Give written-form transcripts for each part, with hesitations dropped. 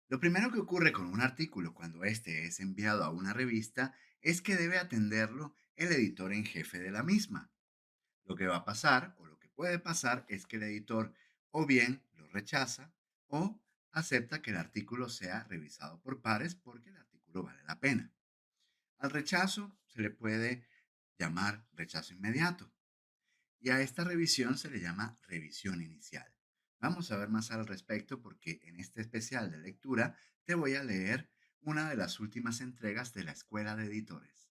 Lo primero que ocurre con un artículo cuando éste es enviado a una revista es que debe atenderlo el editor en jefe de la misma. Lo que va a pasar o lo que puede pasar es que el editor o bien lo rechaza o acepta que el artículo sea revisado por pares porque el artículo vale la pena. Al rechazo se le puede llamar rechazo inmediato y a esta revisión se le llama revisión inicial. Vamos a ver más al respecto porque en este especial de lectura te voy a leer una de las últimas entregas de la Escuela de Editores.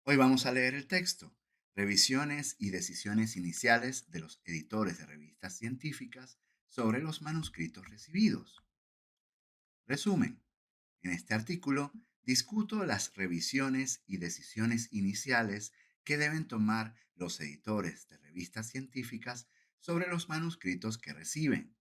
Hoy vamos a leer el texto, revisiones y decisiones iniciales de los editores de revistas científicas sobre los manuscritos recibidos. Resumen, en este artículo discuto las revisiones y decisiones iniciales que deben tomar los editores de revistas científicas sobre los manuscritos que reciben.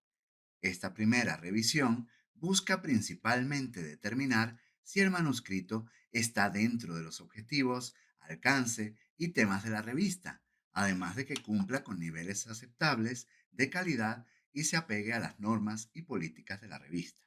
Esta primera revisión busca principalmente determinar si el manuscrito está dentro de los objetivos, alcance y temas de la revista, además de que cumpla con niveles aceptables de calidad y se apegue a las normas y políticas de la revista.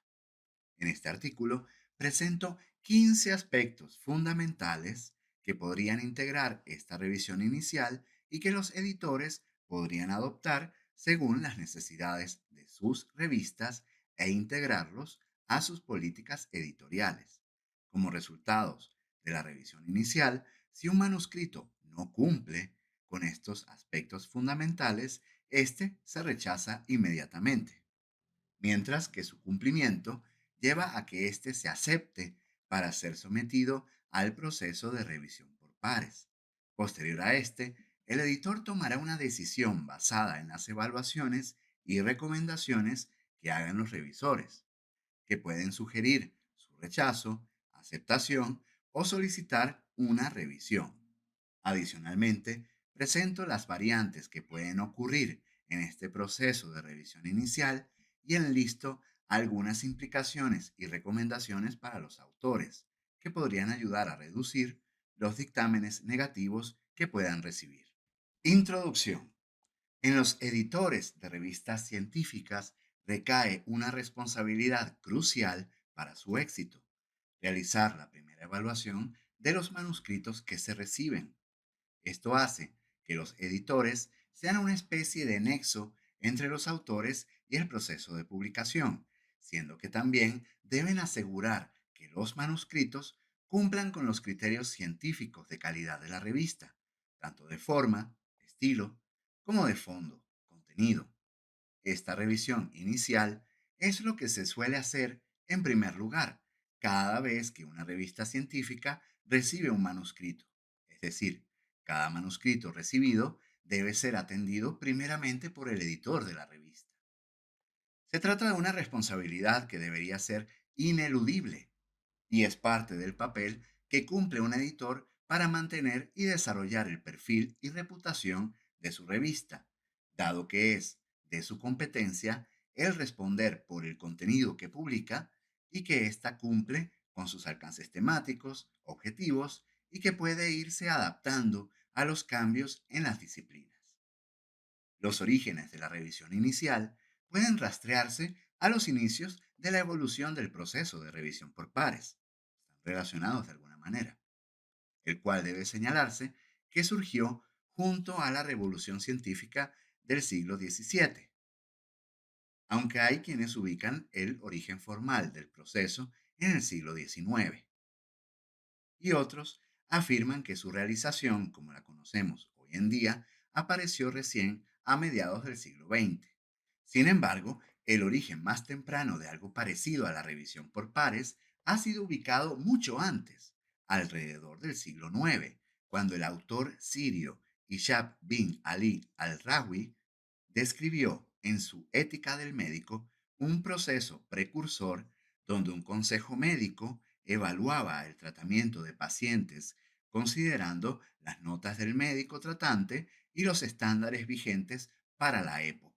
En este artículo presento 15 aspectos fundamentales que podrían integrar esta revisión inicial y que los editores podrían adoptar según las necesidades de sus revistas e integrarlos a sus políticas editoriales. Como resultados de la revisión inicial, si un manuscrito no cumple con estos aspectos fundamentales, este se rechaza inmediatamente, mientras que su cumplimiento lleva a que éste se acepte para ser sometido al proceso de revisión por pares. Posterior a este, el editor tomará una decisión basada en las evaluaciones y recomendaciones que hagan los revisores, que pueden sugerir su rechazo, aceptación o solicitar una revisión. Adicionalmente, presento las variantes que pueden ocurrir en este proceso de revisión inicial y enlisto algunas implicaciones y recomendaciones para los autores que podrían ayudar a reducir los dictámenes negativos que puedan recibir. Introducción. En los editores de revistas científicas recae una responsabilidad crucial para su éxito: realizar la primera evaluación de los manuscritos que se reciben. Esto hace que los editores sean una especie de nexo entre los autores y el proceso de publicación, siendo que también deben asegurar que los manuscritos cumplan con los criterios científicos de calidad de la revista, tanto de forma, estilo, como de fondo, contenido. Esta revisión inicial es lo que se suele hacer en primer lugar cada vez que una revista científica recibe un manuscrito. Es decir, cada manuscrito recibido debe ser atendido primeramente por el editor de la revista. Se trata de una responsabilidad que debería ser ineludible y es parte del papel que cumple un editor para mantener y desarrollar el perfil y reputación de su revista, dado que es de su competencia el responder por el contenido que publica y que ésta cumple con sus alcances temáticos, objetivos y que puede irse adaptando a los cambios en las disciplinas. Los orígenes de la revisión inicial pueden rastrearse a los inicios de la evolución del proceso de revisión por pares. Están relacionados de alguna manera, el cual debe señalarse que surgió junto a la revolución científica del siglo XVII, aunque hay quienes ubican el origen formal del proceso en el siglo XIX, y otros afirman que su realización, como la conocemos hoy en día, apareció recién a mediados del siglo XX. Sin embargo, el origen más temprano de algo parecido a la revisión por pares ha sido ubicado mucho antes, alrededor del siglo IX, cuando el autor sirio Ishaq bin Ali al-Rawi describió en su Ética del Médico un proceso precursor donde un consejo médico evaluaba el tratamiento de pacientes considerando las notas del médico tratante y los estándares vigentes para la época.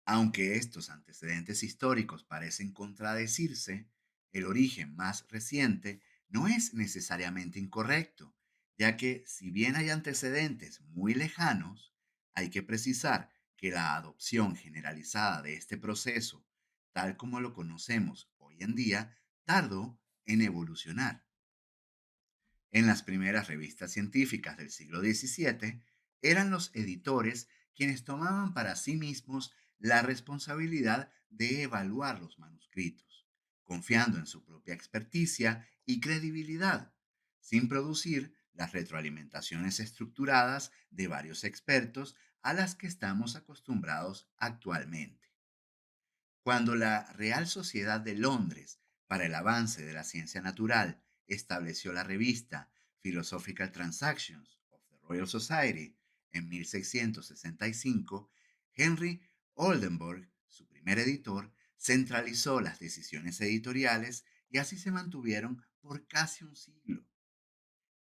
Aunque estos antecedentes históricos parecen contradecirse, el origen más reciente no es necesariamente incorrecto, ya que si bien hay antecedentes muy lejanos, Hay que precisar que la adopción generalizada de este proceso, tal como lo conocemos hoy en día, tardó en evolucionar. En las primeras revistas científicas del siglo XVII, eran los editores quienes tomaban para sí mismos la responsabilidad de evaluar los manuscritos, confiando en su propia experticia y credibilidad, sin producir las retroalimentaciones estructuradas de varios expertos a las que estamos acostumbrados actualmente. Cuando la Real Sociedad de Londres para el Avance de la Ciencia Natural estableció la revista Philosophical Transactions of the Royal Society en 1665, Henry Oldenburg, su primer editor, centralizó las decisiones editoriales y así se mantuvieron por casi un siglo.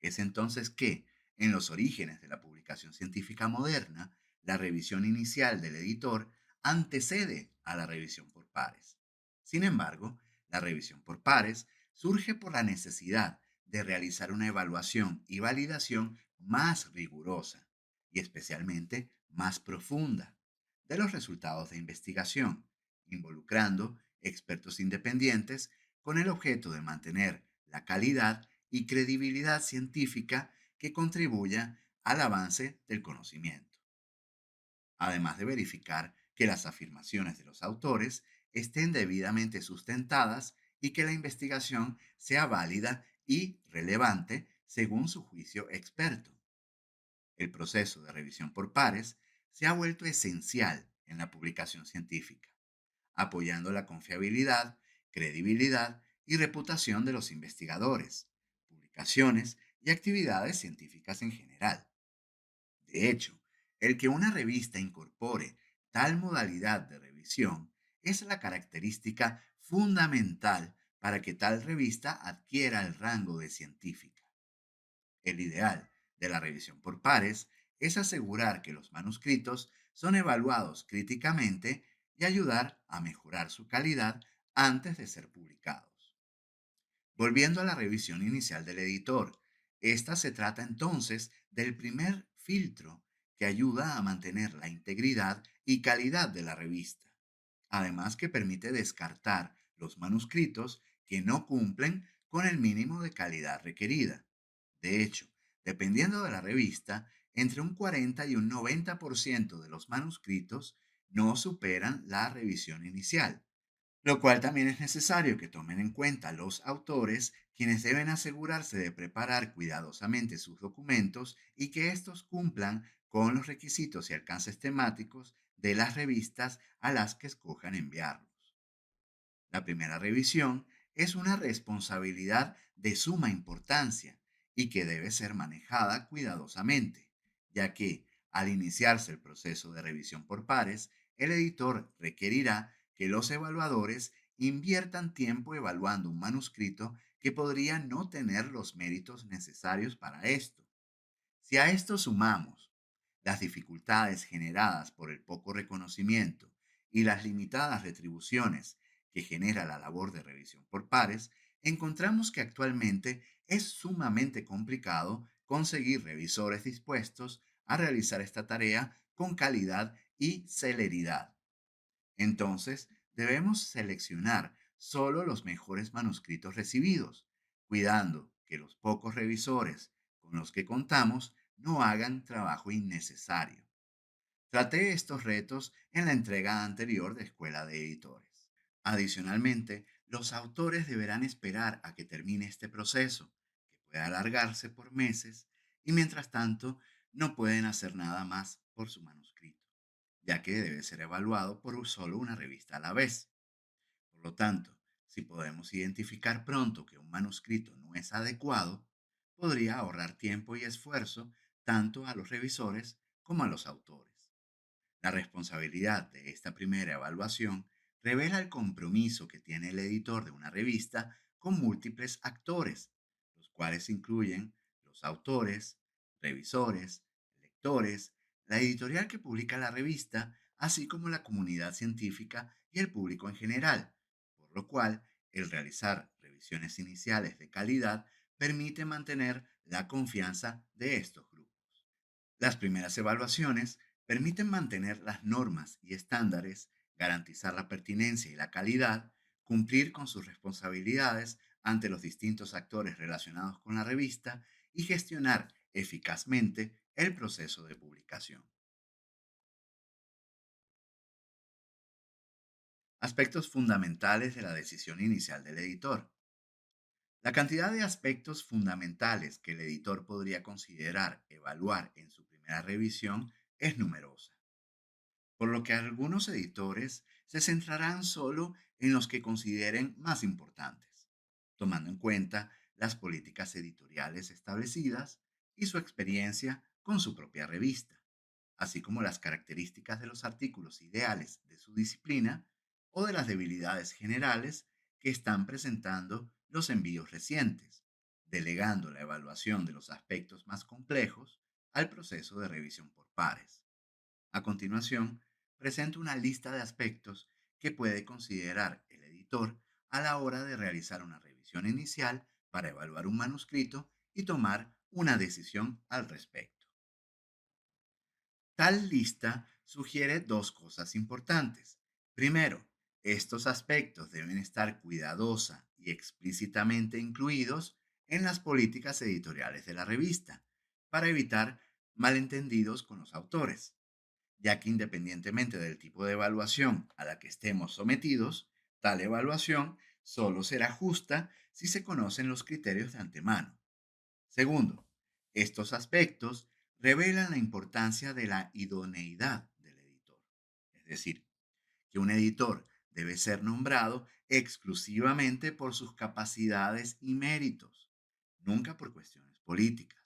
Es entonces que, en los orígenes de la publicación científica moderna, la revisión inicial del editor antecede a la revisión por pares. Sin embargo, la revisión por pares surge por la necesidad de realizar una evaluación y validación más rigurosa y especialmente más profunda de los resultados de investigación, involucrando expertos independientes con el objeto de mantener la calidad y credibilidad científica que contribuya al avance del conocimiento, además de verificar que las afirmaciones de los autores estén debidamente sustentadas y que la investigación sea válida y relevante según su juicio experto. El proceso de revisión por pares se ha vuelto esencial en la publicación científica, apoyando la confiabilidad, credibilidad y reputación de los investigadores, publicaciones y actividades científicas en general. De hecho, el que una revista incorpore tal modalidad de revisión es la característica fundamental para que tal revista adquiera el rango de científica. El ideal de la revisión por pares es asegurar que los manuscritos son evaluados críticamente y ayudar a mejorar su calidad antes de ser publicados. Volviendo a la revisión inicial del editor, esta se trata entonces del primer filtro que ayuda a mantener la integridad y calidad de la revista, además que permite descartar los manuscritos que no cumplen con el mínimo de calidad requerida. De hecho, dependiendo de la revista, entre un 40 y un 90% de los manuscritos no superan la revisión inicial, lo cual también es necesario que tomen en cuenta los autores, quienes deben asegurarse de preparar cuidadosamente sus documentos y que estos cumplan con los requisitos y alcances temáticos de las revistas a las que escojan enviarlos. La primera revisión es una responsabilidad de suma importancia y que debe ser manejada cuidadosamente, ya que al iniciarse el proceso de revisión por pares, el editor requerirá que los evaluadores inviertan tiempo evaluando un manuscrito que podría no tener los méritos necesarios para esto. Si a esto sumamos las dificultades generadas por el poco reconocimiento y las limitadas retribuciones que genera la labor de revisión por pares, encontramos que actualmente es sumamente complicado conseguir revisores dispuestos a realizar esta tarea con calidad y celeridad. Entonces, debemos seleccionar solo los mejores manuscritos recibidos, cuidando que los pocos revisores con los que contamos no hagan trabajo innecesario. Traté estos retos en la entrega anterior de Escuela de Editores. Adicionalmente, los autores deberán esperar a que termine este proceso, que puede alargarse por meses, y mientras tanto no pueden hacer nada más por su manuscrito, ya que debe ser evaluado por solo una revista a la vez. Por lo tanto, si podemos identificar pronto que un manuscrito no es adecuado, podría ahorrar tiempo y esfuerzo tanto a los revisores como a los autores. La responsabilidad de esta primera evaluación revela el compromiso que tiene el editor de una revista con múltiples actores, los cuales incluyen los autores, revisores, lectores, la editorial que publica la revista, así como la comunidad científica y el público en general, por lo cual el realizar revisiones iniciales de calidad permite mantener la confianza de estos grupos. Las primeras evaluaciones Permiten mantener las normas y estándares, garantizar la pertinencia y la calidad, cumplir con sus responsabilidades ante los distintos actores relacionados con la revista y gestionar eficazmente el proceso de publicación. Aspectos fundamentales de la decisión inicial del editor. La cantidad de aspectos fundamentales que el editor podría considerar evaluar en su primera revisión es numerosa, por lo que algunos editores se centrarán solo en los que consideren más importantes, tomando en cuenta las políticas editoriales establecidas y su experiencia con su propia revista, así como las características de los artículos ideales de su disciplina o de las debilidades generales que están presentando los envíos recientes, delegando la evaluación de los aspectos más complejos al proceso de revisión por pares. A continuación, presento una lista de aspectos que puede considerar el editor a la hora de realizar una revisión inicial para evaluar un manuscrito y tomar una decisión al respecto. Tal lista sugiere dos cosas importantes. Primero, estos aspectos deben estar cuidadosa y explícitamente incluidos en las políticas editoriales de la revista, para evitar malentendidos con los autores, ya que independientemente del tipo de evaluación a la que estemos sometidos, tal evaluación solo será justa si se conocen los criterios de antemano. Segundo, estos aspectos revelan la importancia de la idoneidad del editor. Es decir, que un editor debe ser nombrado exclusivamente por sus capacidades y méritos, nunca por cuestiones políticas,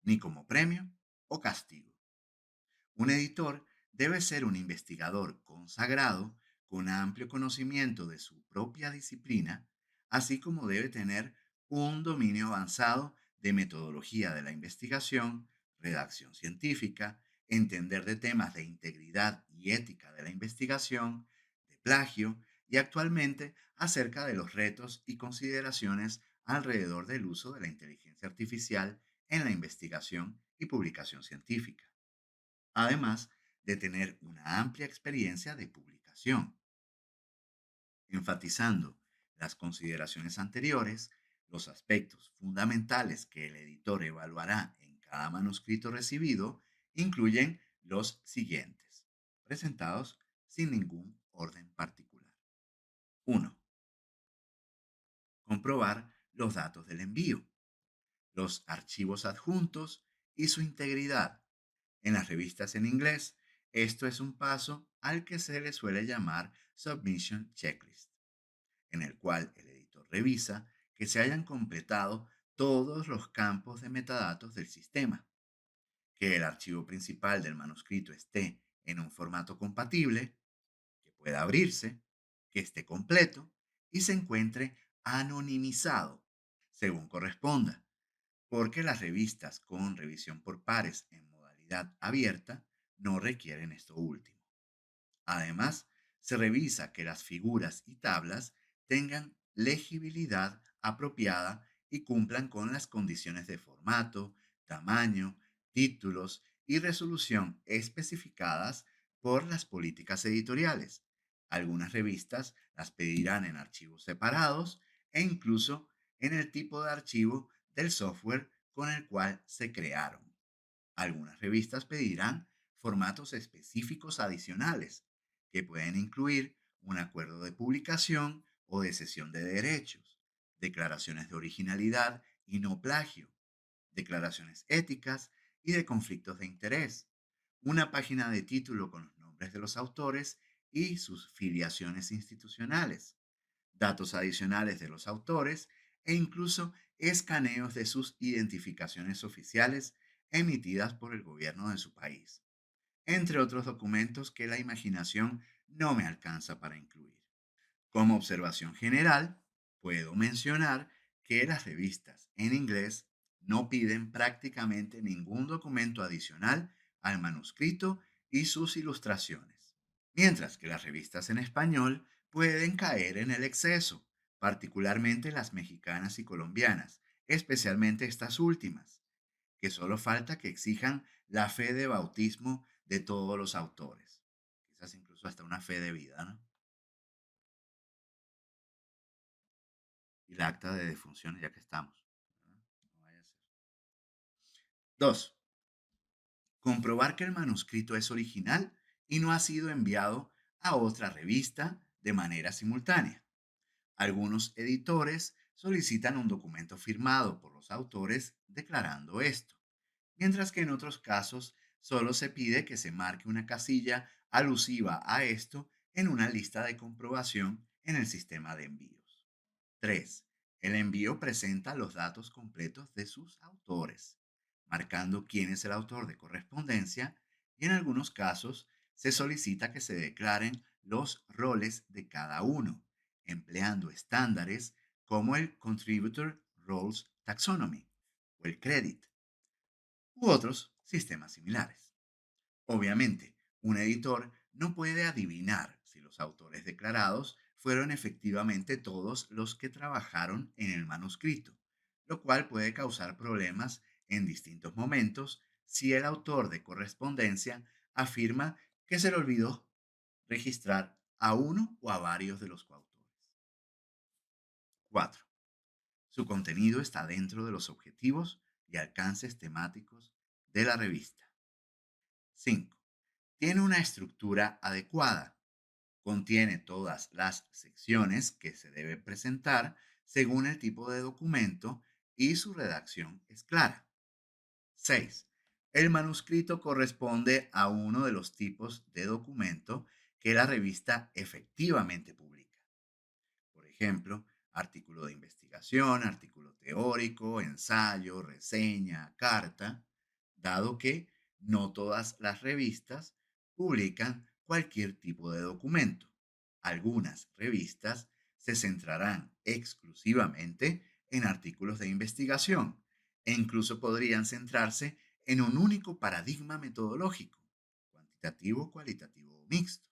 ni como premio o castigo. Un editor debe ser un investigador consagrado con amplio conocimiento de su propia disciplina, así como debe tener un dominio avanzado de metodología de la investigación, redacción científica, entender de temas de integridad y ética de la investigación, de plagio y actualmente acerca de los retos y consideraciones alrededor del uso de la inteligencia artificial en la investigación y publicación científica, además de tener una amplia experiencia de publicación. Enfatizando las consideraciones anteriores, los aspectos fundamentales que el editor evaluará en cada manuscrito recibido incluyen los siguientes, presentados sin ningún orden particular. 1. Comprobar los datos del envío, los archivos adjuntos y su integridad. En las revistas en inglés, esto es un paso al que se le suele llamar Submission Checklist, en el cual el editor revisa que se hayan completado todos los campos de metadatos del sistema, que el archivo principal del manuscrito esté en un formato compatible, que pueda abrirse, que esté completo y se encuentre anonimizado, según corresponda, porque las revistas con revisión por pares en modalidad abierta no requieren esto último. Además, se revisa que las figuras y tablas tengan legibilidad apropiada y cumplan con las condiciones de formato, tamaño, títulos y resolución especificadas por las políticas editoriales. Algunas revistas las pedirán en archivos separados e incluso en el tipo de archivo del software con el cual se crearon. Algunas revistas pedirán formatos específicos adicionales, que pueden incluir un acuerdo de publicación o de cesión de derechos, declaraciones de originalidad y no plagio, declaraciones éticas y de conflictos de interés, una página de título con los nombres de los autores y sus filiaciones institucionales, datos adicionales de los autores e incluso escaneos de sus identificaciones oficiales emitidas por el gobierno de su país, entre otros documentos que la imaginación no me alcanza para incluir. Como observación general, puedo mencionar que las revistas en inglés no piden prácticamente ningún documento adicional al manuscrito y sus ilustraciones, mientras que las revistas en español pueden caer en el exceso, particularmente las mexicanas y colombianas, especialmente estas últimas, que solo falta que exijan la fe de bautismo de todos los autores. Quizás incluso hasta una fe de vida, ¿no? Y el acta de defunciones, ya que estamos. ¿Verdad? No vaya a ser. 2. Comprobar que el manuscrito es original y no ha sido enviado a otra revista de manera simultánea. Algunos editores solicitan un documento firmado por los autores declarando esto, mientras que en otros casos solo se pide que se marque una casilla alusiva a esto en una lista de comprobación en el sistema de envíos. 3. El envío presenta los datos completos de sus autores, marcando quién es el autor de correspondencia, y en algunos casos se solicita que se declaren los roles de cada uno, empleando estándares como el Contributor Roles Taxonomy o el CREDIT u otros sistemas similares. Obviamente, un editor no puede adivinar si los autores declarados fueron efectivamente todos los que trabajaron en el manuscrito, lo cual puede causar problemas en distintos momentos si el autor de correspondencia afirma que se le olvidó registrar a uno o a varios de los coautores. 4. Su contenido está dentro de los objetivos y alcances temáticos de la revista. 5. Tiene una estructura adecuada. Contiene todas las secciones que se deben presentar según el tipo de documento y su redacción es clara. 6. El manuscrito corresponde a uno de los tipos de documento que la revista efectivamente publica. Por ejemplo, artículo de investigación, artículo teórico, ensayo, reseña, carta, dado que no todas las revistas publican cualquier tipo de documento. Algunas revistas se centrarán exclusivamente en artículos de investigación e incluso podrían centrarse en un único paradigma metodológico, cuantitativo, cualitativo o mixto,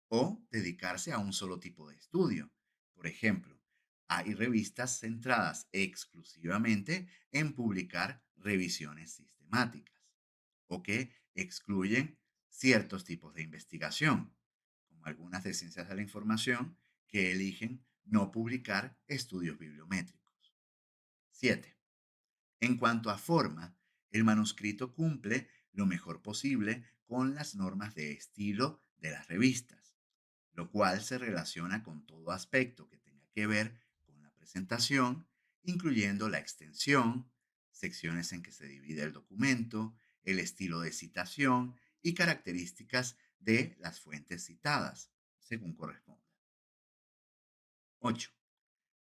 o dedicarse a un solo tipo de estudio. Por ejemplo, hay revistas centradas exclusivamente en publicar revisiones sistemáticas o que excluyen ciertos tipos de investigación, como algunas de ciencias de la información que eligen no publicar estudios bibliométricos. 7. En cuanto a forma, el manuscrito cumple lo mejor posible con las normas de estilo de las revistas, lo cual se relaciona con todo aspecto que tenga que ver con la presentación, incluyendo la extensión, secciones en que se divide el documento, el estilo de citación y características de las fuentes citadas, según corresponda. 8.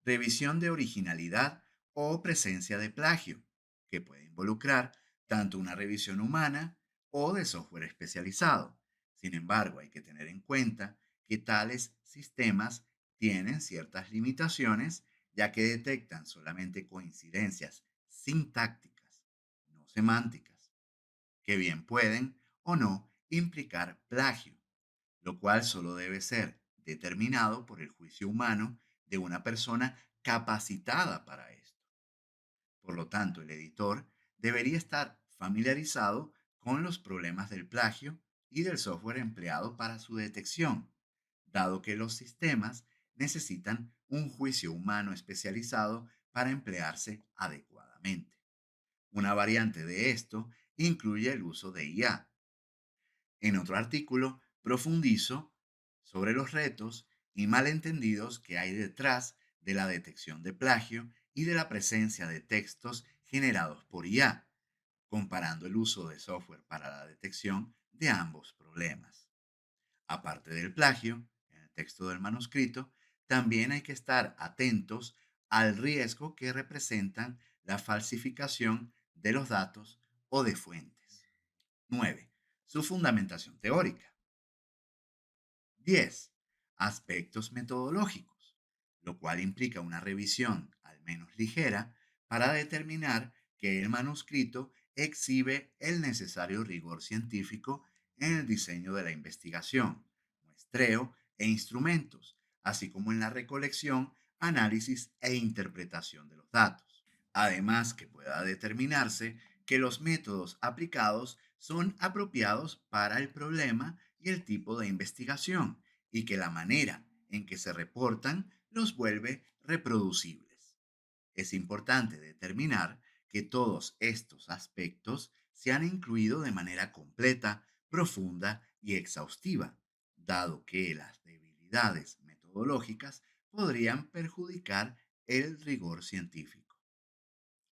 Revisión de originalidad o presencia de plagio, que puede involucrar tanto una revisión humana o de software especializado. Sin embargo, hay que tener en cuenta que tales sistemas tienen ciertas limitaciones, ya que detectan solamente coincidencias sintácticas, no semánticas, que bien pueden o no implicar plagio, lo cual solo debe ser determinado por el juicio humano de una persona capacitada para esto. Por lo tanto, el editor debería estar familiarizado con los problemas del plagio y del software empleado para su detección, dado que los sistemas necesitan un juicio humano especializado para emplearse adecuadamente. Una variante de esto incluye el uso de IA. En otro artículo profundizo sobre los retos y malentendidos que hay detrás de la detección de plagio y de la presencia de textos generados por IA, comparando el uso de software para la detección de ambos problemas. Aparte del plagio, en el texto del manuscrito, también hay que estar atentos al riesgo que representan la falsificación de los datos o de fuentes. 9. Su fundamentación teórica. 10. Aspectos metodológicos, lo cual implica una revisión, al menos ligera, para determinar que el manuscrito exhibe el necesario rigor científico en el diseño de la investigación, muestreo e instrumentos, así como en la recolección, análisis e interpretación de los datos. Además, que pueda determinarse que los métodos aplicados son apropiados para el problema y el tipo de investigación, y que la manera en que se reportan los vuelve reproducibles. Es importante determinar que todos estos aspectos se han incluido de manera completa, profunda y exhaustiva, dado que las debilidades metodológicas podrían perjudicar el rigor científico.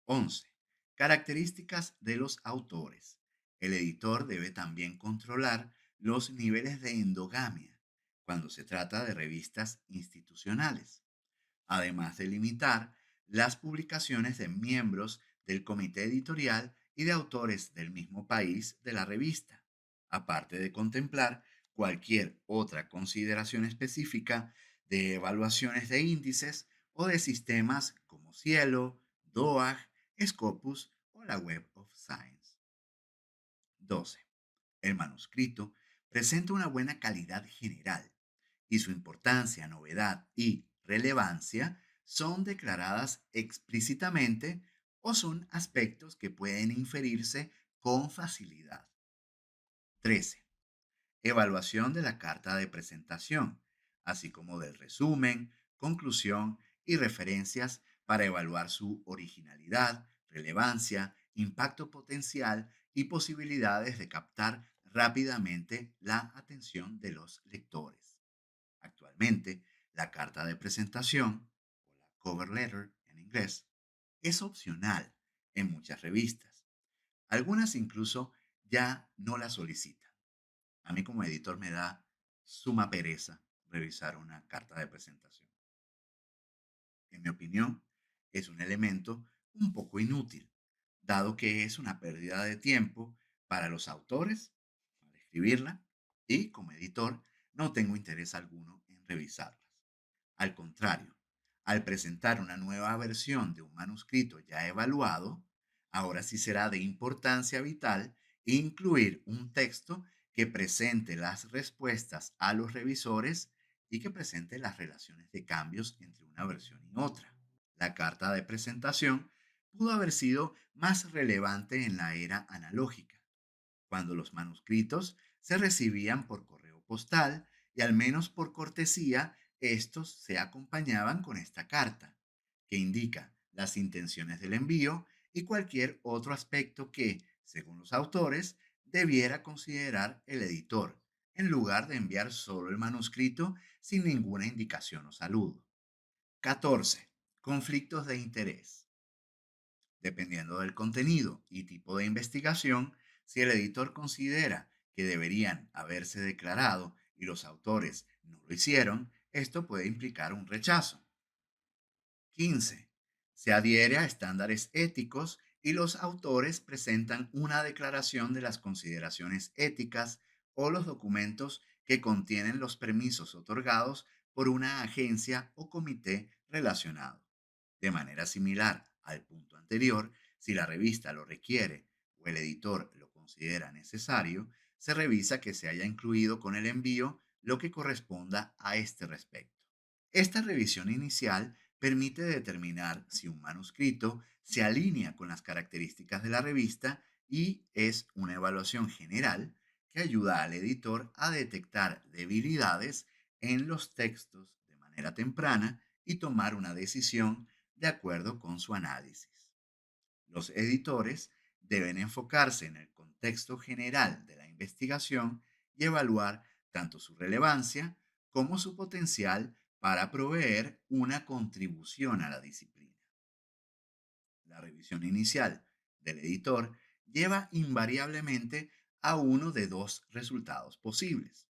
11. Características de los autores. El editor debe también controlar los niveles de endogamia cuando se trata de revistas institucionales, además de limitar las publicaciones de miembros del comité editorial y de autores del mismo país de la revista, aparte de contemplar cualquier otra consideración específica de evaluaciones de índices o de sistemas como Cielo, DOAG, Scopus o la Web of Science. 12. El manuscrito presenta una buena calidad general y su importancia, novedad y relevancia son declaradas explícitamente o son aspectos que pueden inferirse con facilidad. 13. Evaluación de la carta de presentación, así como del resumen, conclusión y referencias para evaluar su originalidad, relevancia, impacto potencial y posibilidades de captar rápidamente la atención de los lectores. Actualmente, la carta de presentación, o la cover letter en inglés, es opcional en muchas revistas. Algunas incluso ya no la solicitan. A mí como editor me da suma pereza revisar una carta de presentación. En mi opinión, es un elemento un poco inútil, dado que es una pérdida de tiempo para los autores al escribirla y como editor no tengo interés alguno en revisarlas. Al contrario, al presentar una nueva versión de un manuscrito ya evaluado, ahora sí será de importancia vital incluir un texto que presente las respuestas a los revisores y que presente las relaciones de cambios entre una versión y otra. La carta de presentación pudo haber sido más relevante en la era analógica, cuando los manuscritos se recibían por correo postal y al menos por cortesía, estos se acompañaban con esta carta, que indica las intenciones del envío y cualquier otro aspecto que, según los autores, debiera considerar el editor, en lugar de enviar solo el manuscrito sin ninguna indicación o saludo. 14. Conflictos de interés. Dependiendo del contenido y tipo de investigación, si el editor considera que deberían haberse declarado y los autores no lo hicieron, esto puede implicar un rechazo. 15. Se adhiere a estándares éticos y los autores presentan una declaración de las consideraciones éticas o los documentos que contienen los permisos otorgados por una agencia o comité relacionado. De manera similar al punto anterior, si la revista lo requiere o el editor lo considera necesario, se revisa que se haya incluido con el envío lo que corresponda a este respecto. Esta revisión inicial permite determinar si un manuscrito se alinea con las características de la revista y es una evaluación general que ayuda al editor a detectar debilidades en los textos de manera temprana y tomar una decisión de acuerdo con su análisis. Los editores deben enfocarse en el contexto general de la investigación y evaluar tanto su relevancia como su potencial para proveer una contribución a la disciplina. La revisión inicial del editor lleva invariablemente a uno de dos resultados posibles: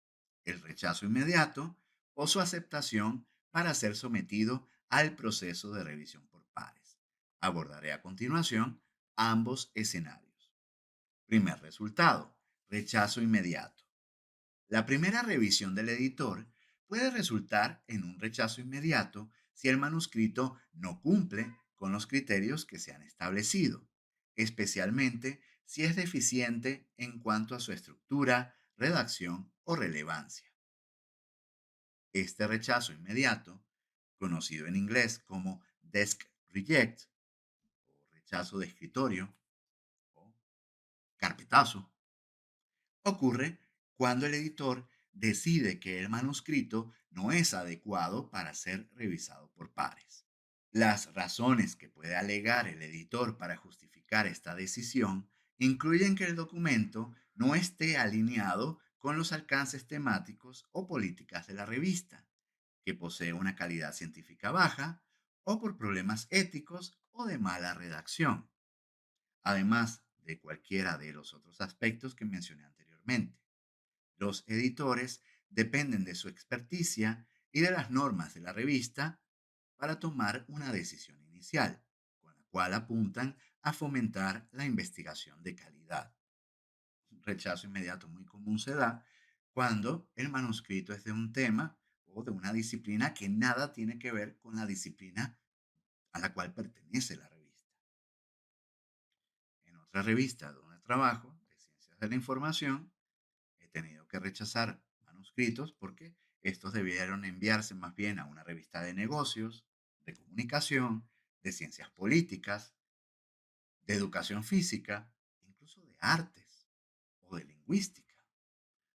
el rechazo inmediato o su aceptación para ser sometido al proceso de revisión por pares. Abordaré a continuación ambos escenarios. Primer resultado: rechazo inmediato. La primera revisión del editor puede resultar en un rechazo inmediato si el manuscrito no cumple con los criterios que se han establecido, especialmente si es deficiente en cuanto a su estructura, redacción o relevancia. Este rechazo inmediato, conocido en inglés como desk reject o rechazo de escritorio o carpetazo, Ocurre cuando el editor decide que el manuscrito no es adecuado para ser revisado por pares. Las razones que puede alegar el editor para justificar esta decisión incluyen que el documento no esté alineado con los alcances temáticos o políticas de la revista, que posee una calidad científica baja, o por problemas éticos o de mala redacción, además de cualquiera de los otros aspectos que mencioné anteriormente. Los editores dependen de su experticia y de las normas de la revista para tomar una decisión inicial, con la cual apuntan a fomentar la investigación de calidad. Un rechazo inmediato muy común se da cuando el manuscrito es de un tema o de una disciplina que nada tiene que ver con la disciplina a la cual pertenece la revista. En otra revista donde trabajo, de Ciencias de la Información, he tenido que rechazar manuscritos porque estos debieron enviarse más bien a una revista de negocios, de comunicación, de ciencias políticas, de educación física, incluso de artes o de lingüística.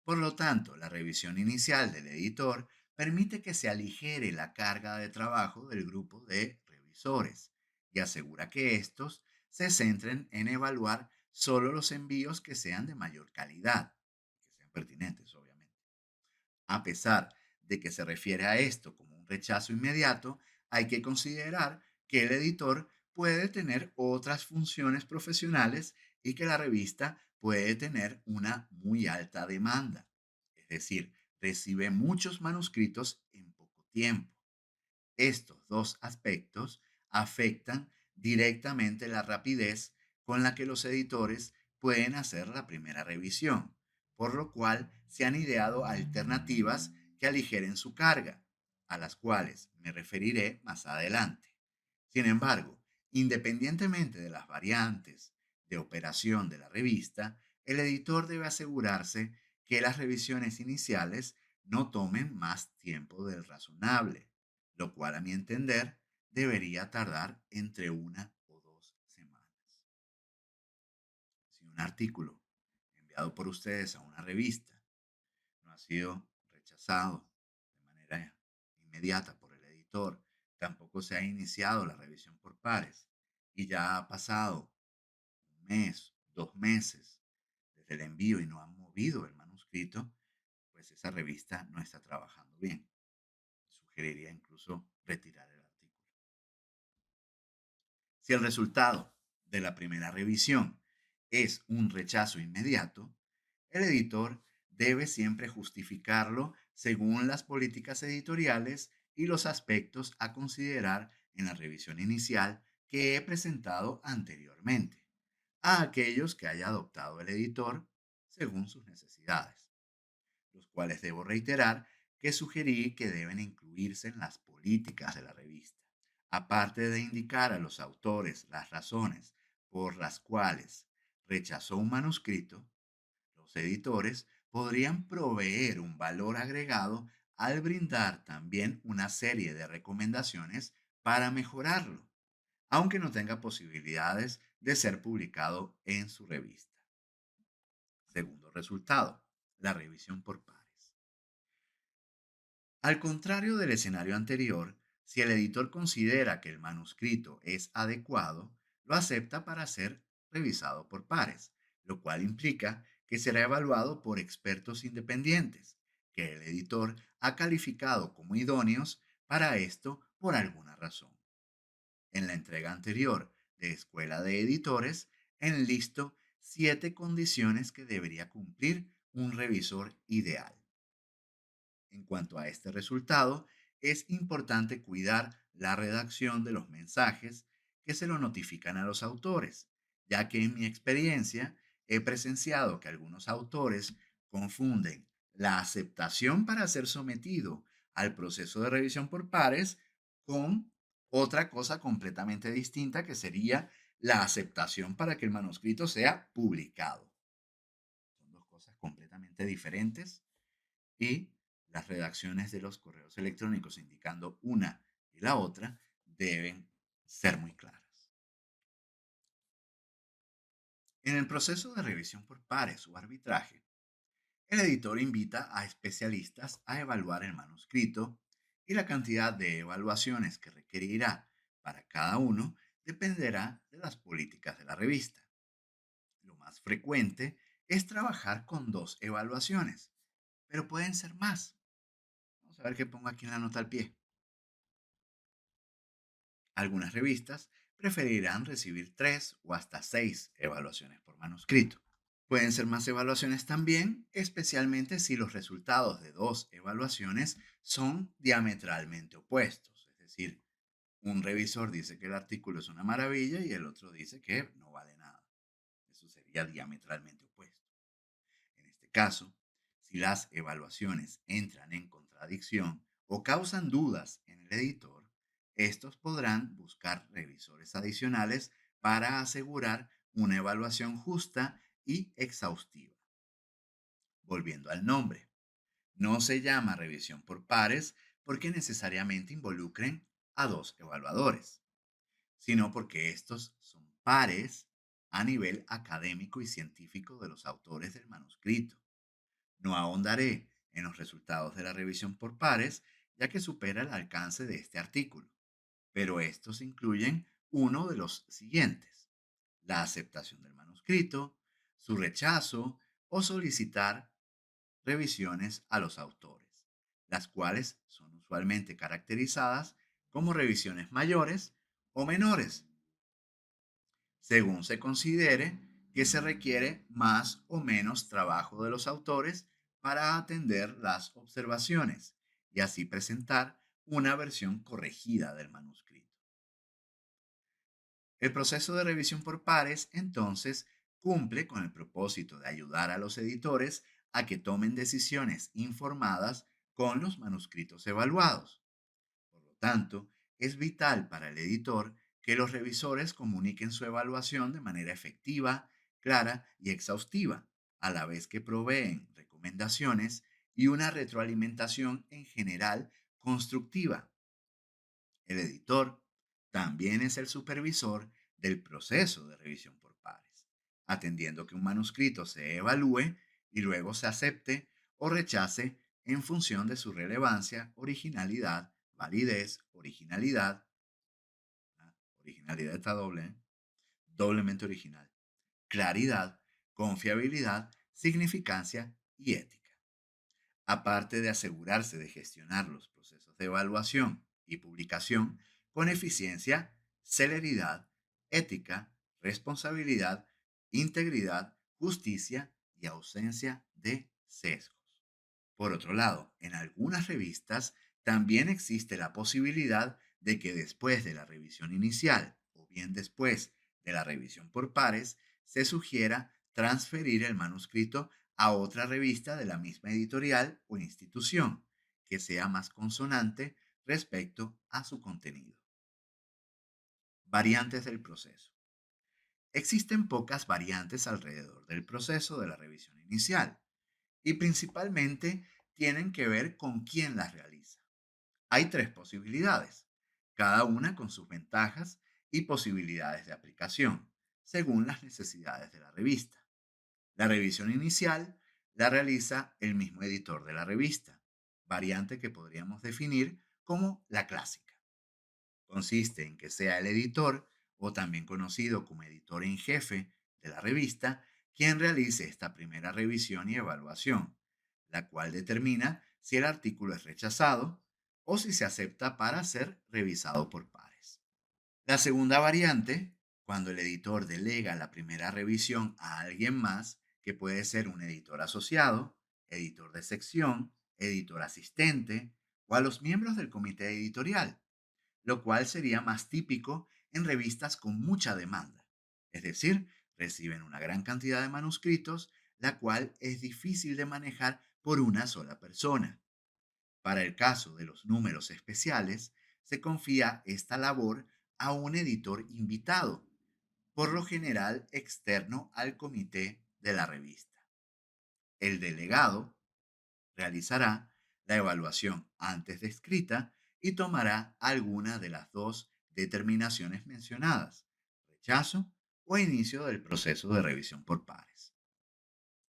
Por lo tanto, la revisión inicial del editor permite que se aligere la carga de trabajo del grupo de revisores y asegura que estos se centren en evaluar solo los envíos que sean de mayor calidad, que sean pertinentes, obviamente. A pesar de que se refiere a esto como un rechazo inmediato, hay que considerar que el editor puede tener otras funciones profesionales y que la revista puede tener una muy alta demanda. Es decir, recibe muchos manuscritos en poco tiempo. Estos dos aspectos afectan directamente la rapidez con la que los editores pueden hacer la primera revisión, por lo cual se han ideado alternativas que aligeren su carga, a las cuales me referiré más adelante. Sin embargo, independientemente de las variantes de operación de la revista, el editor debe asegurarse que las revisiones iniciales no tomen más tiempo del razonable, lo cual a mi entender debería tardar entre 1 o 2 semanas. Si un artículo enviado por ustedes a una revista no ha sido rechazado de manera inmediata por el editor, tampoco se ha iniciado la revisión por pares y ya ha pasado 1 mes, 2 meses desde el envío y no han movido el manuscrito, pues esa revista no está trabajando bien. Sugeriría incluso retirar el artículo. Si el resultado de la primera revisión es un rechazo inmediato, el editor debe siempre justificarlo según las políticas editoriales y los aspectos a considerar en la revisión inicial que he presentado anteriormente, a aquellos que haya adoptado el editor según sus necesidades, los cuales debo reiterar que sugerí que deben incluirse en las políticas de la revista. Aparte de indicar a los autores las razones por las cuales rechazó un manuscrito, los editores podrían proveer un valor agregado al brindar también una serie de recomendaciones para mejorarlo, aunque no tenga posibilidades de ser publicado en su revista. Segundo resultado, la revisión por pares. Al contrario del escenario anterior, si el editor considera que el manuscrito es adecuado, lo acepta para ser revisado por pares, lo cual implica que será evaluado por expertos independientes, que el editor ha calificado como idóneos para esto por alguna razón. En la entrega anterior de Escuela de Editores, enlisto 7 condiciones que debería cumplir un revisor ideal. En cuanto a este resultado, es importante cuidar la redacción de los mensajes que se lo notifican a los autores, ya que en mi experiencia he presenciado que algunos autores confunden la aceptación para ser sometido al proceso de revisión por pares con otra cosa completamente distinta que sería la aceptación para que el manuscrito sea publicado. Son dos cosas completamente diferentes y las redacciones de los correos electrónicos indicando una y la otra deben ser muy claras. En el proceso de revisión por pares o arbitraje, El editor invita a especialistas a evaluar el manuscrito y la cantidad de evaluaciones que requerirá para cada uno dependerá de las políticas de la revista. Lo más frecuente es trabajar con dos evaluaciones, pero pueden ser más. Vamos a ver qué pongo aquí en la nota al pie. Algunas revistas preferirán recibir tres o hasta seis evaluaciones por manuscrito. Pueden ser más evaluaciones también, especialmente si los resultados de dos evaluaciones son diametralmente opuestos. Es decir, un revisor dice que el artículo es una maravilla y el otro dice que no vale nada. Eso sería diametralmente opuesto. En este caso, si las evaluaciones entran en contradicción o causan dudas en el editor, estos podrán buscar revisores adicionales para asegurar una evaluación justa y exhaustiva. Volviendo al nombre, no se llama revisión por pares porque necesariamente involucren a dos evaluadores, sino porque estos son pares a nivel académico y científico de los autores del manuscrito. No ahondaré en los resultados de la revisión por pares, ya que supera el alcance de este artículo, pero estos incluyen uno de los siguientes: la aceptación del manuscrito, su rechazo o solicitar revisiones a los autores, las cuales son usualmente caracterizadas como revisiones mayores o menores, según se considere que se requiere más o menos trabajo de los autores para atender las observaciones y así presentar una versión corregida del manuscrito. El proceso de revisión por pares, entonces, cumple con el propósito de ayudar a los editores a que tomen decisiones informadas con los manuscritos evaluados. Por lo tanto, es vital para el editor que los revisores comuniquen su evaluación de manera efectiva, clara y exhaustiva, a la vez que proveen recomendaciones y una retroalimentación en general constructiva. El editor también es el supervisor del proceso de revisión por pares, atendiendo que un manuscrito se evalúe y luego se acepte o rechace en función de su relevancia, originalidad, validez, originalidad, originalidad está doble, doblemente original, claridad, confiabilidad, significancia y ética. Aparte de asegurarse de gestionar los procesos de evaluación y publicación con eficiencia, celeridad, ética, responsabilidad, integridad, justicia y ausencia de sesgos. Por otro lado, en algunas revistas también existe la posibilidad de que después de la revisión inicial o bien después de la revisión por pares, se sugiera transferir el manuscrito a otra revista de la misma editorial o institución que sea más consonante respecto a su contenido. Variantes del proceso. Existen pocas variantes alrededor del proceso de la revisión inicial y principalmente tienen que ver con quién las realiza. Hay tres posibilidades, cada una con sus ventajas y posibilidades de aplicación, según las necesidades de la revista. La revisión inicial la realiza el mismo editor de la revista, variante que podríamos definir como la clásica. Consiste en que sea el editor, o también conocido como editor en jefe de la revista, quien realice esta primera revisión y evaluación, la cual determina si el artículo es rechazado o si se acepta para ser revisado por pares. La segunda variante, cuando el editor delega la primera revisión a alguien más, que puede ser un editor asociado, editor de sección, editor asistente o a los miembros del comité editorial, lo cual sería más típico en revistas con mucha demanda. Es decir, reciben una gran cantidad de manuscritos, la cual es difícil de manejar por una sola persona. Para el caso de los números especiales, se confía esta labor a un editor invitado, por lo general externo al comité de la revista. El delegado realizará la evaluación antes descrita y tomará alguna de las dos determinaciones mencionadas, rechazo o inicio del proceso de revisión por pares.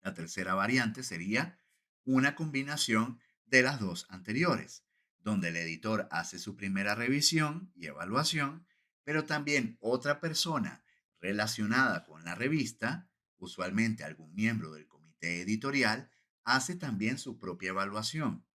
La tercera variante sería una combinación de las dos anteriores, donde el editor hace su primera revisión y evaluación, pero también otra persona relacionada con la revista, usualmente algún miembro del comité editorial, hace también su propia evaluación.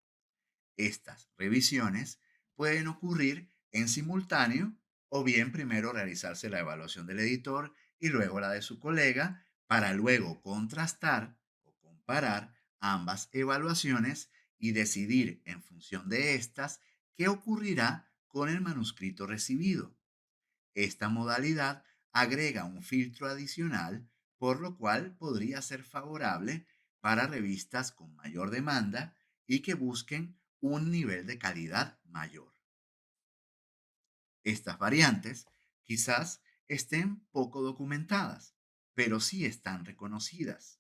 Estas revisiones pueden ocurrir en simultáneo o bien primero realizarse la evaluación del editor y luego la de su colega para luego contrastar o comparar ambas evaluaciones y decidir en función de estas qué ocurrirá con el manuscrito recibido. Esta modalidad agrega un filtro adicional, por lo cual podría ser favorable para revistas con mayor demanda y que busquen un nivel de calidad mayor. Estas variantes quizás estén poco documentadas, pero sí están reconocidas.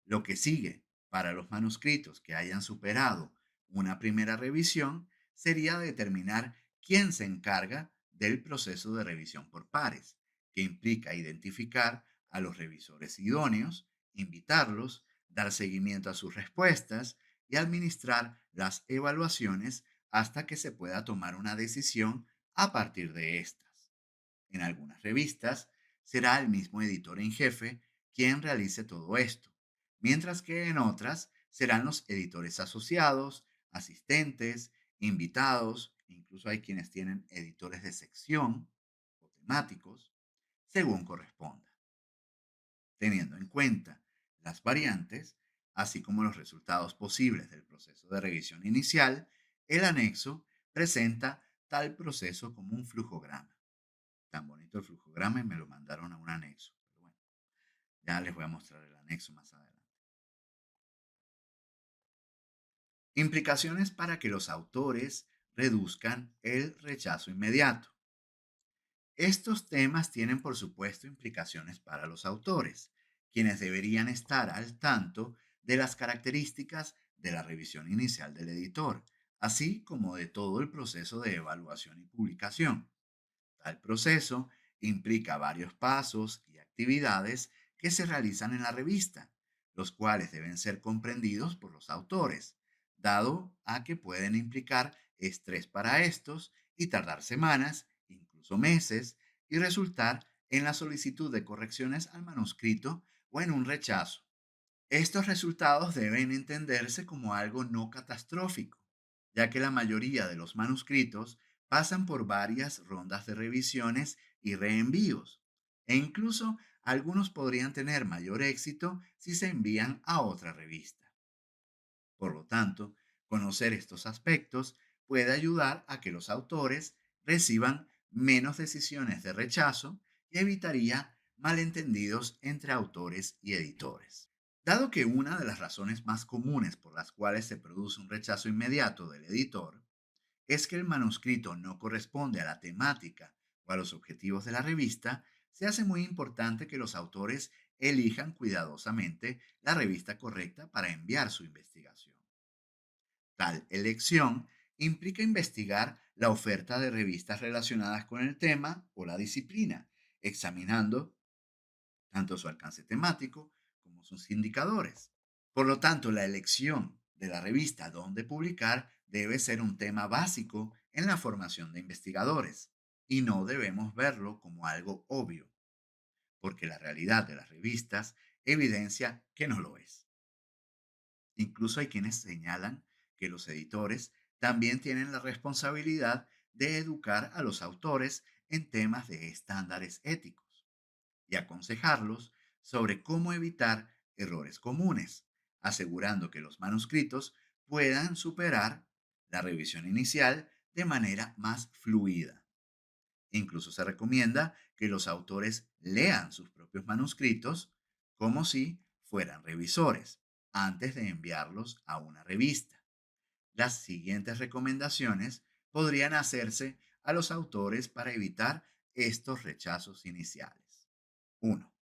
Lo que sigue para los manuscritos que hayan superado una primera revisión sería determinar quién se encarga del proceso de revisión por pares, que implica identificar a los revisores idóneos, invitarlos, dar seguimiento a sus respuestas y administrar las evaluaciones hasta que se pueda tomar una decisión a partir de estas. En algunas revistas será el mismo editor en jefe quien realice todo esto, mientras que en otras serán los editores asociados, asistentes, invitados, incluso hay quienes tienen editores de sección o temáticos, según corresponda. Teniendo en cuenta las variantes, así como los resultados posibles del proceso de revisión inicial, el anexo presenta tal proceso como un flujograma. Tan bonito el flujograma y me lo mandaron a un anexo. Pero bueno, ya les voy a mostrar el anexo más adelante. Implicaciones para que los autores reduzcan el rechazo inmediato. Estos temas tienen, por supuesto, implicaciones para los autores, quienes deberían estar al tanto de las características de la revisión inicial del editor, así como de todo el proceso de evaluación y publicación. Tal proceso implica varios pasos y actividades que se realizan en la revista, los cuales deben ser comprendidos por los autores, dado a que pueden implicar estrés para estos y tardar semanas, incluso meses, y resultar en la solicitud de correcciones al manuscrito o en un rechazo. Estos resultados deben entenderse como algo no catastrófico, ya que la mayoría de los manuscritos pasan por varias rondas de revisiones y reenvíos, e incluso algunos podrían tener mayor éxito si se envían a otra revista. Por lo tanto, conocer estos aspectos puede ayudar a que los autores reciban menos decisiones de rechazo y evitaría malentendidos entre autores y editores. Dado que una de las razones más comunes por las cuales se produce un rechazo inmediato del editor es que el manuscrito no corresponde a la temática o a los objetivos de la revista, se hace muy importante que los autores elijan cuidadosamente la revista correcta para enviar su investigación. Tal elección implica investigar la oferta de revistas relacionadas con el tema o la disciplina, examinando tanto su alcance temático como sus indicadores. Por lo tanto, la elección de la revista donde publicar debe ser un tema básico en la formación de investigadores y no debemos verlo como algo obvio, porque la realidad de las revistas evidencia que no lo es. Incluso hay quienes señalan que los editores también tienen la responsabilidad de educar a los autores en temas de estándares éticos y aconsejarlos sobre cómo evitar errores comunes, asegurando que los manuscritos puedan superar la revisión inicial de manera más fluida. Incluso se recomienda que los autores lean sus propios manuscritos como si fueran revisores antes de enviarlos a una revista. Las siguientes recomendaciones podrían hacerse a los autores para evitar estos rechazos iniciales. 1.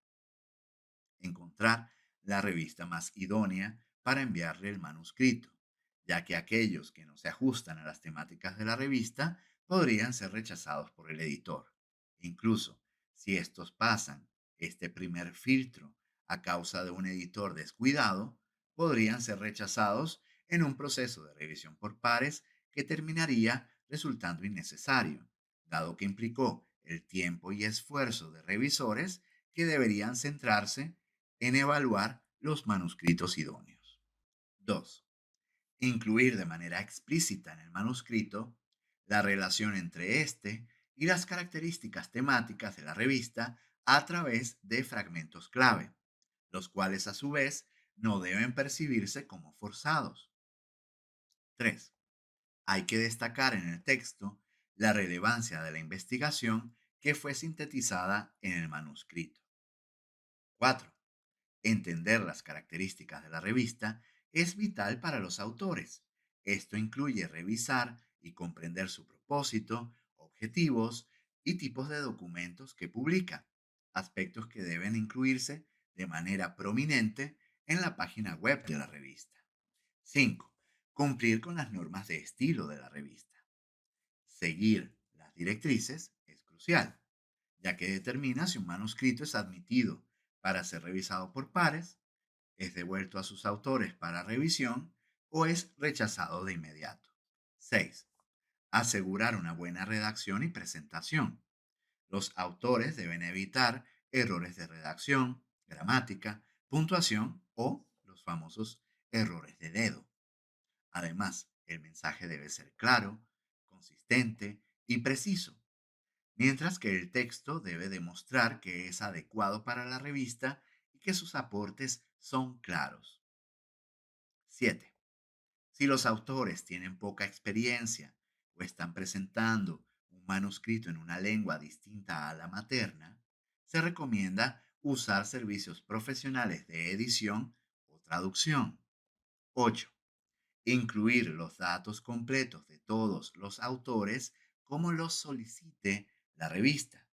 Encontrar la revista más idónea para enviarle el manuscrito, ya que aquellos que no se ajustan a las temáticas de la revista podrían ser rechazados por el editor. Incluso si estos pasan este primer filtro a causa de un editor descuidado, podrían ser rechazados en un proceso de revisión por pares que terminaría resultando innecesario, dado que implicó el tiempo y esfuerzo de revisores que deberían centrarse en evaluar los manuscritos idóneos. 2. Incluir de manera explícita en el manuscrito la relación entre este y las características temáticas de la revista a través de fragmentos clave, los cuales a su vez no deben percibirse como forzados. 3. Hay que destacar en el texto la relevancia de la investigación que fue sintetizada en el manuscrito. 4. Entender las características de la revista es vital para los autores. Esto incluye revisar y comprender su propósito, objetivos y tipos de documentos que publica, aspectos que deben incluirse de manera prominente en la página web de la revista. 5. Cumplir con las normas de estilo de la revista. Seguir las directrices es crucial, ya que determina si un manuscrito es admitido para ser revisado por pares, es devuelto a sus autores para revisión o es rechazado de inmediato. 6. Asegurar una buena redacción y presentación. Los autores deben evitar errores de redacción, gramática, puntuación o los famosos errores de dedo. Además, el mensaje debe ser claro, consistente y preciso, mientras que el texto debe demostrar que es adecuado para la revista y que sus aportes son claros. 7. Si los autores tienen poca experiencia o están presentando un manuscrito en una lengua distinta a la materna, se recomienda usar servicios profesionales de edición o traducción. 8. Incluir los datos completos de todos los autores como los solicite la revista,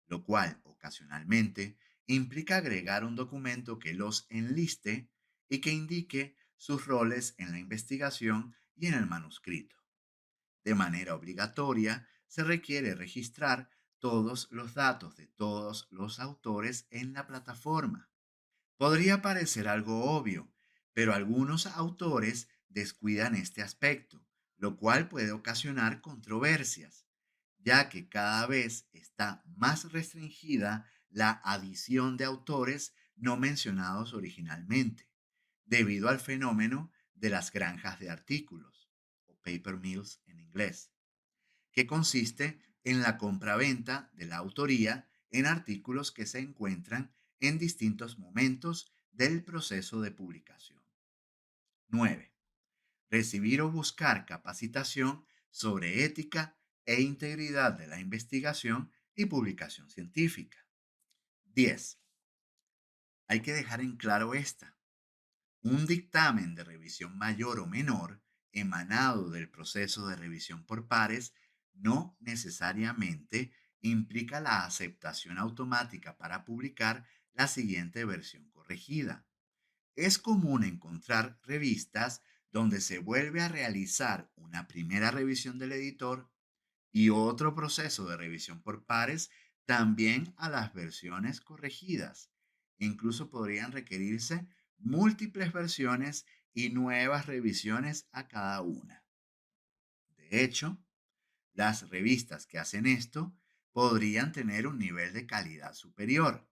lo cual ocasionalmente implica agregar un documento que los enliste y que indique sus roles en la investigación y en el manuscrito. De manera obligatoria, se requiere registrar todos los datos de todos los autores en la plataforma. Podría parecer algo obvio, pero algunos autores descuidan este aspecto, lo cual puede ocasionar controversias, ya que cada vez está más restringida la adición de autores no mencionados originalmente, debido al fenómeno de las granjas de artículos, o paper mills en inglés, que consiste en la compraventa de la autoría en artículos que se encuentran en distintos momentos del proceso de publicación. 9. Recibir o buscar capacitación sobre ética e integridad de la investigación y publicación científica. 10. Hay que dejar en claro esta. Un dictamen de revisión mayor o menor emanado del proceso de revisión por pares no necesariamente implica la aceptación automática para publicar la siguiente versión corregida. Es común encontrar revistas donde se vuelve a realizar una primera revisión del editor y otro proceso de revisión por pares también a las versiones corregidas. Incluso podrían requerirse múltiples versiones y nuevas revisiones a cada una. De hecho, las revistas que hacen esto podrían tener un nivel de calidad superior.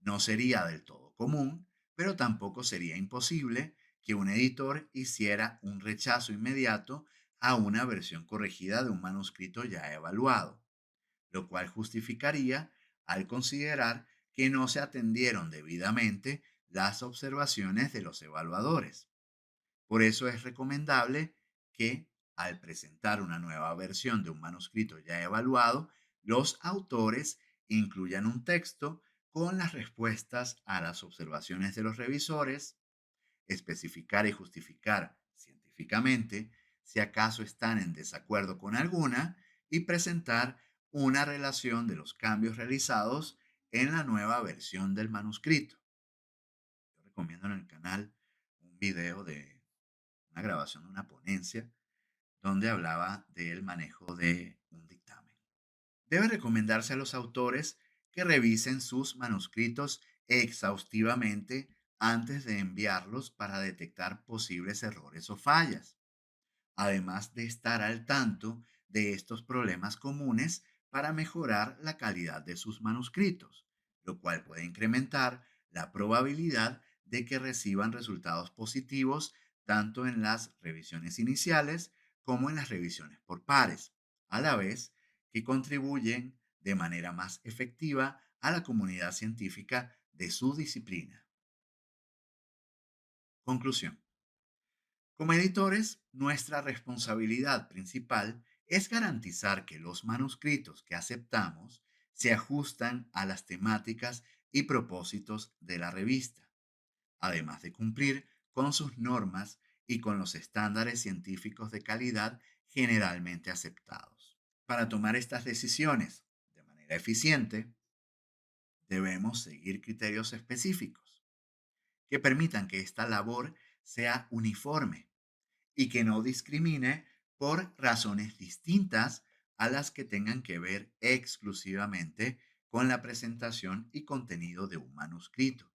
No sería del todo común, pero tampoco sería imposible que un editor hiciera un rechazo inmediato a una versión corregida de un manuscrito ya evaluado, lo cual justificaría al considerar que no se atendieron debidamente las observaciones de los evaluadores. Por eso es recomendable que, al presentar una nueva versión de un manuscrito ya evaluado, los autores incluyan un texto con las respuestas a las observaciones de los revisores, especificar y justificar científicamente si acaso están en desacuerdo con alguna y presentar una relación de los cambios realizados en la nueva versión del manuscrito. Yo recomiendo en el canal un video de una grabación de una ponencia donde hablaba del manejo de un dictamen. Debe recomendarse a los autores que revisen sus manuscritos exhaustivamente antes de enviarlos para detectar posibles errores o fallas, además de estar al tanto de estos problemas comunes para mejorar la calidad de sus manuscritos, lo cual puede incrementar la probabilidad de que reciban resultados positivos tanto en las revisiones iniciales como en las revisiones por pares, a la vez que contribuyen de manera más efectiva a la comunidad científica de su disciplina. Conclusión. Como editores, nuestra responsabilidad principal es garantizar que los manuscritos que aceptamos se ajustan a las temáticas y propósitos de la revista, además de cumplir con sus normas y con los estándares científicos de calidad generalmente aceptados. Para tomar estas decisiones de manera eficiente, debemos seguir criterios específicos que permitan que esta labor sea uniforme y que no discrimine por razones distintas a las que tengan que ver exclusivamente con la presentación y contenido de un manuscrito.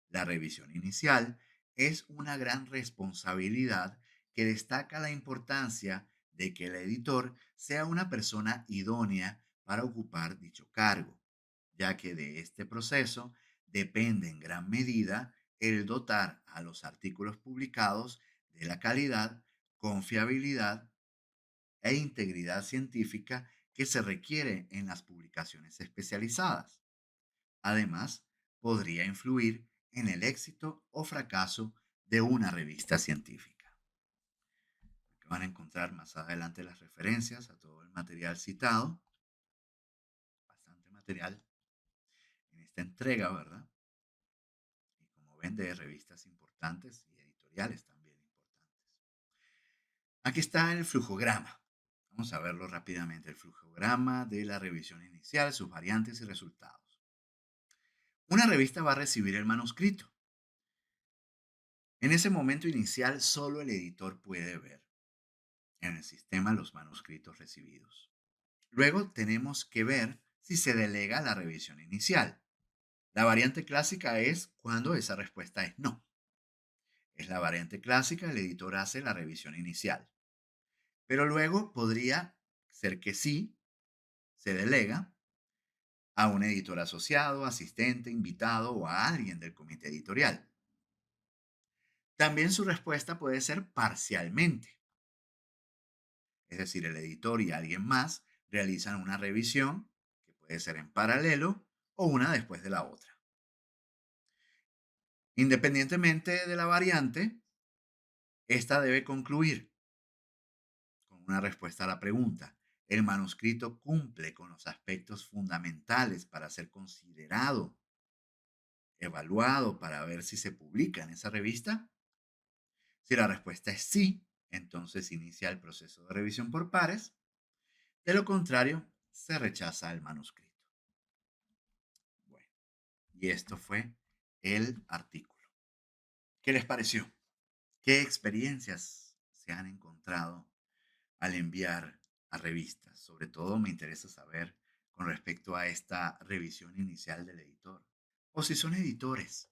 La revisión inicial es una gran responsabilidad que destaca la importancia de que el editor sea una persona idónea para ocupar dicho cargo, ya que de este proceso depende en gran medida el dotar a los artículos publicados de la calidad, confiabilidad e integridad científica que se requiere en las publicaciones especializadas. Además, podría influir en el éxito o fracaso de una revista científica. Van a encontrar más adelante las referencias a todo el material citado, bastante material en esta entrega, ¿verdad? Y como ven, de revistas importantes y editoriales también importantes. Aquí está el flujograma. Vamos a verlo rápidamente. El flujograma de la revisión inicial, sus variantes y resultados. Una revista va a recibir el manuscrito. En ese momento inicial, solo el editor puede ver en el sistema los manuscritos recibidos. Luego tenemos que ver si se delega la revisión inicial. La variante clásica es cuando esa respuesta es no. Es la variante clásica, el editor hace la revisión inicial. Pero luego podría ser que sí, se delega a un editor asociado, asistente, invitado o a alguien del comité editorial. También su respuesta puede ser parcialmente, es decir, el editor y alguien más realizan una revisión que puede ser en paralelo o una después de la otra. Independientemente de la variante, esta debe concluir con una respuesta a la pregunta. ¿El manuscrito cumple con los aspectos fundamentales para ser considerado, evaluado para ver si se publica en esa revista? Si la respuesta es sí, entonces inicia el proceso de revisión por pares. De lo contrario, se rechaza el manuscrito. Bueno, y esto fue el artículo. ¿Qué les pareció? ¿Qué experiencias se han encontrado al enviar a revistas? Sobre todo me interesa saber con respecto a esta revisión inicial del editor. O si son editores,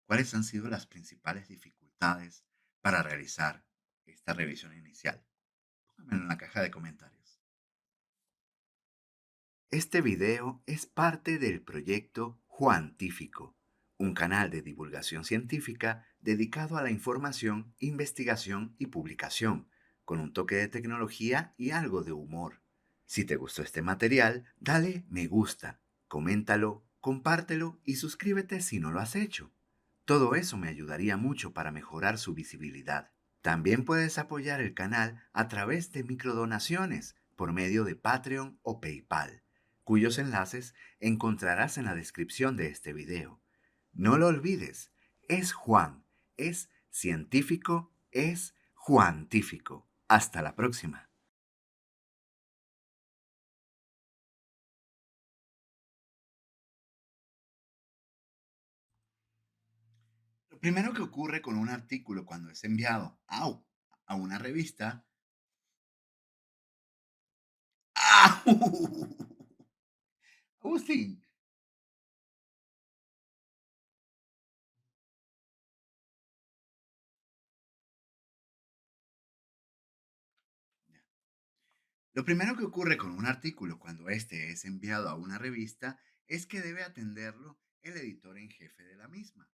¿cuáles han sido las principales dificultades para realizar esta revisión inicial? Pónganmelo en la caja de comentarios. Este video es parte del proyecto Juantífico, un canal de divulgación científica dedicado a la información, investigación y publicación, con un toque de tecnología y algo de humor. Si te gustó este material, dale me gusta, coméntalo, compártelo y suscríbete si no lo has hecho. Todo eso me ayudaría mucho para mejorar su visibilidad. También puedes apoyar el canal a través de microdonaciones por medio de Patreon o PayPal, cuyos enlaces encontrarás en la descripción de este video. No lo olvides, es Juan, es científico, es Juantífico. Hasta la próxima. Lo primero que ocurre con un artículo cuando es enviado a una revista. ¡Au! Agustín, Lo primero que ocurre con un artículo cuando éste es enviado a una revista es que debe atenderlo el editor en jefe de la misma.